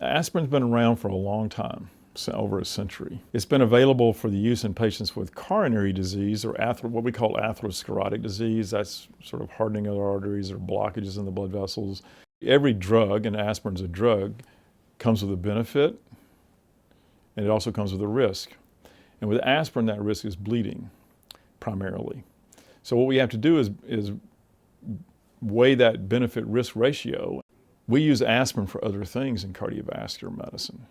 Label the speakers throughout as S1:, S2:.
S1: Aspirin's been around for a long time, so over a century. It's been available for the use in patients with coronary disease or what we call atherosclerotic disease. That's sort of hardening of the arteries or blockages in the blood vessels. Every drug, and aspirin's a drug, comes with a benefit, and it also comes with a risk. And with aspirin, that risk is bleeding, primarily. So what we have to do is weigh that benefit-risk ratio. We use aspirin for other things in cardiovascular medicine.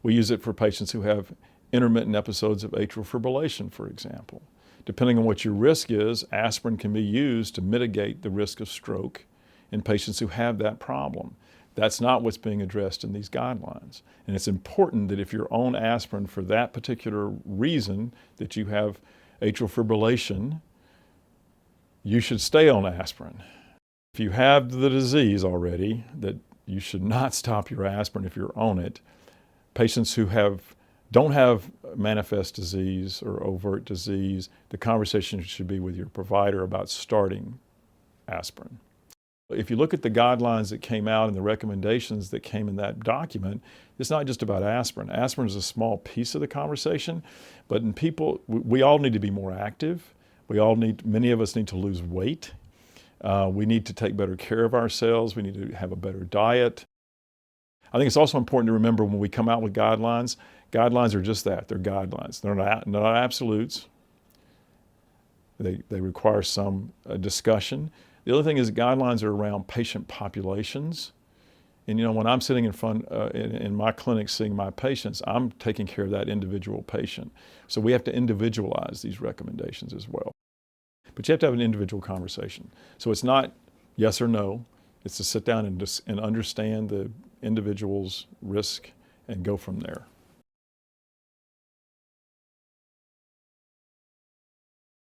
S1: We use it for patients who have intermittent episodes of atrial fibrillation, for example. Depending on what your risk is, aspirin can be used to mitigate the risk of stroke in patients who have that problem. That's not what's being addressed in these guidelines. And it's important that if you're on aspirin for that particular reason, that you have atrial fibrillation, you should stay on aspirin. If you have the disease already, that you should not stop your aspirin if you're on it. Patients who don't have manifest disease or overt disease, the conversation should be with your provider about starting aspirin. If you look at the guidelines that came out and the recommendations that came in that document, it's not just about aspirin. Aspirin is a small piece of the conversation, but in people, we all need to be more active. Many of us need to lose weight. We need to take better care of ourselves. We need to have a better diet. I think it's also important to remember when we come out with guidelines, guidelines are just that, they're guidelines. They're not absolutes. They require some discussion. The other thing is guidelines are around patient populations. And when I'm sitting in front in my clinic seeing my patients, I'm taking care of that individual patient. So we have to individualize these recommendations as well. But you have to have an individual conversation. So it's not yes or no. It's to sit down and understand the individual's risk and go from there.